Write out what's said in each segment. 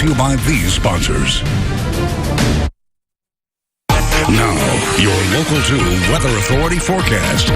to you by these sponsors. Now, your Local 2 Weather Authority forecast.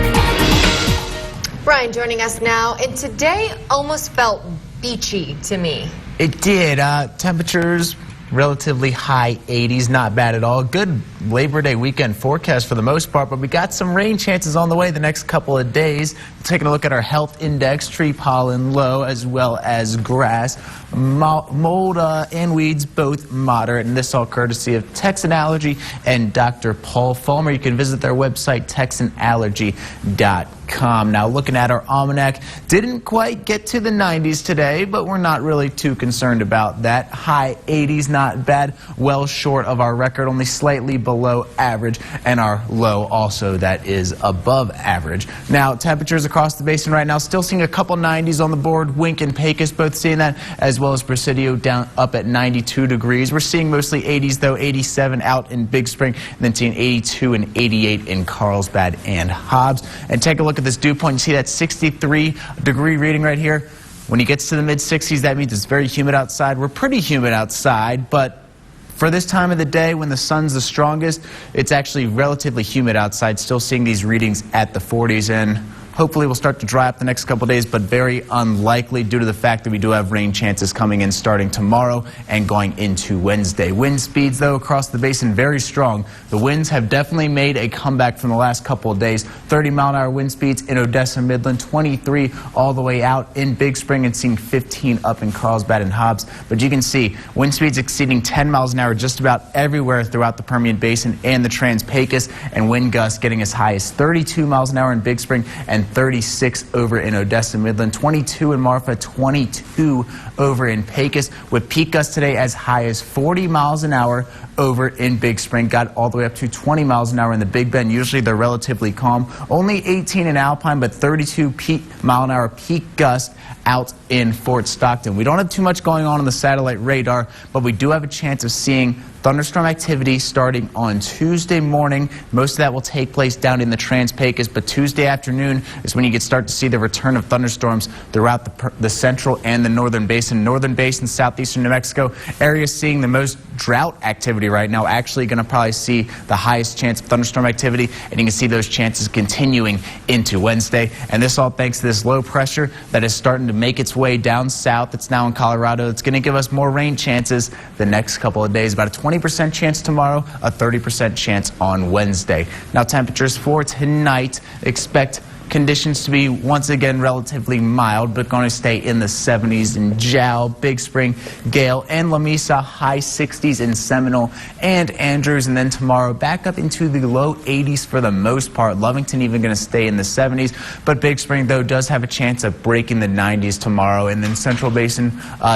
Brian joining us now, and today almost felt beachy to me. It did. Temperatures relatively high 80s, not bad at all. Good Labor Day weekend forecast for the most part, but we got some rain chances on the way the next couple of days. Taking a look at our health index, tree pollen low as well as grass. Mold and weeds both moderate, and this all courtesy of Texan Allergy and Dr. Paul Fulmer. You can visit their website, texanallergy.com. Now looking at our almanac, didn't quite get to the 90s today, but we're not really too concerned about that. High 80s, not bad, well short of our record, only slightly below average, and our low also that is above average. Now temperatures across the basin right now, still seeing a couple 90s on the board. Wink and Pecos both seeing that, as well as Presidio down up at 92 degrees. We're seeing mostly 80s though, 87 out in Big Spring, and then seeing 82 and 88 in Carlsbad and Hobbs. And take a look at this dew point. You see that 63-degree reading right here? When it gets to the mid-60s, that means it's very humid outside. We're pretty humid outside, but for this time of the day when the sun's the strongest, it's actually relatively humid outside. Still seeing these readings at the 40s, and hopefully we'll start to dry up the next couple of days, but very unlikely due to the fact that we do have rain chances coming in starting tomorrow and going into Wednesday. Wind speeds, though, across the basin very strong. The winds have definitely made a comeback from the last couple of days. 30-mile-an-hour wind speeds in Odessa, Midland, 23 all the way out in Big Spring, and seeing 15 up in Carlsbad and Hobbs. But you can see wind speeds exceeding 10 miles an hour just about everywhere throughout the Permian Basin and the Trans-Pecos, and wind gusts getting as high as 32 miles an hour in Big Spring and 36 over in Odessa, Midland, 22 in Marfa, 22 over in Pecos, with peak gusts today as high as 40 miles an hour over in Big Spring. Got all the way up to 20 miles an hour in the Big Bend. Usually they're relatively calm. Only 18 in Alpine, but 32 mile-an-hour peak gust out in Fort Stockton. We don't have too much going on the satellite radar, but we do have a chance of seeing thunderstorm activity starting on Tuesday morning. Most of that will take place down in the Trans-Pecos, but Tuesday afternoon is when you can start to see the return of thunderstorms throughout the central and the northern basin. Northern basin, southeastern New Mexico areas seeing the most drought activity right now, actually going to probably see the highest chance of thunderstorm activity, and you can see those chances continuing into Wednesday. And this all thanks to this low pressure that is starting to make its way down south. It's now in Colorado. It's going to give us more rain chances the next couple of days. About a 20% chance tomorrow, a 30% chance on Wednesday. Now temperatures for tonight, expect conditions to be once again relatively mild, but going to stay in the 70s in Jow, Big Spring, Gale, and Lamesa, high 60s in Seminole and Andrews, and then tomorrow back up into the low 80s for the most part. Lovington even going to stay in the 70s, but Big Spring, though, does have a chance of breaking the 90s tomorrow, and then Central Basin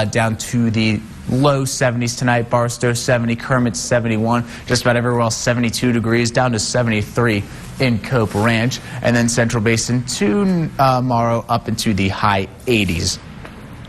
down to the low 70s tonight. Barstow 70, Kermit 71, just about everywhere else 72 degrees, down to 73 in Cope Ranch, and then Central Basin tomorrow up into the high 80s.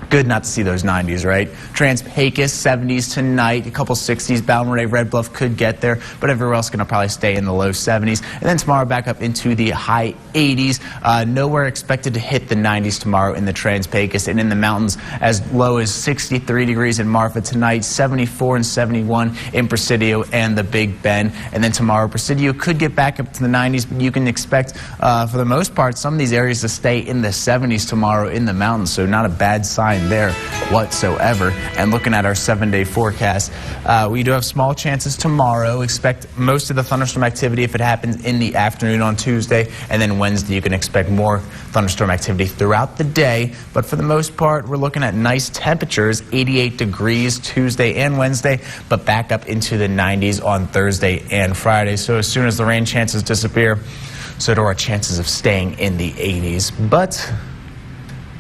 Good not to see those 90s, right? Trans-Pecos 70s tonight, a couple 60s. Balmorhea, Red Bluff could get there, but everywhere else going to probably stay in the low 70s. And then tomorrow back up into the high 80s. Nowhere expected to hit the 90s tomorrow in the Trans-Pecos, and in the mountains as low as 63 degrees in Marfa tonight, 74 and 71 in Presidio and the Big Bend. And then tomorrow Presidio could get back up to the 90s, but you can expect for the most part some of these areas to stay in the 70s tomorrow in the mountains, so not a bad sign there whatsoever. And looking at our 7-day forecast, we do have small chances tomorrow. Expect most of the thunderstorm activity if it happens in the afternoon on Tuesday, and then Wednesday you can expect more thunderstorm activity throughout the day. But for the most part, we're looking at nice temperatures, 88 degrees Tuesday and Wednesday, but back up into the 90s on Thursday and Friday. So as soon as the rain chances disappear, so do our chances of staying in the 80s. But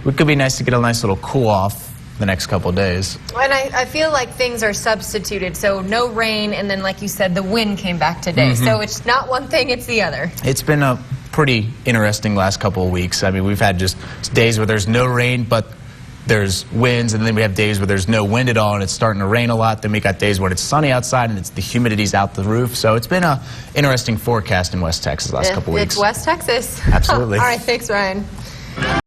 it could be nice to get a nice little cool off the next couple of days. And I feel like things are substituted. So no rain, and then like you said, the wind came back today. So it's not one thing, it's the other. It's been a pretty interesting last couple of weeks. I mean, we've had just days where there's no rain, but there's winds, and then we have days where there's no wind at all and it's starting to rain a lot. Then we got days when it's sunny outside and the humidity's out the roof. So it's been an interesting forecast in West Texas the last couple of weeks. It's West Texas. Absolutely. All right, thanks, Ryan.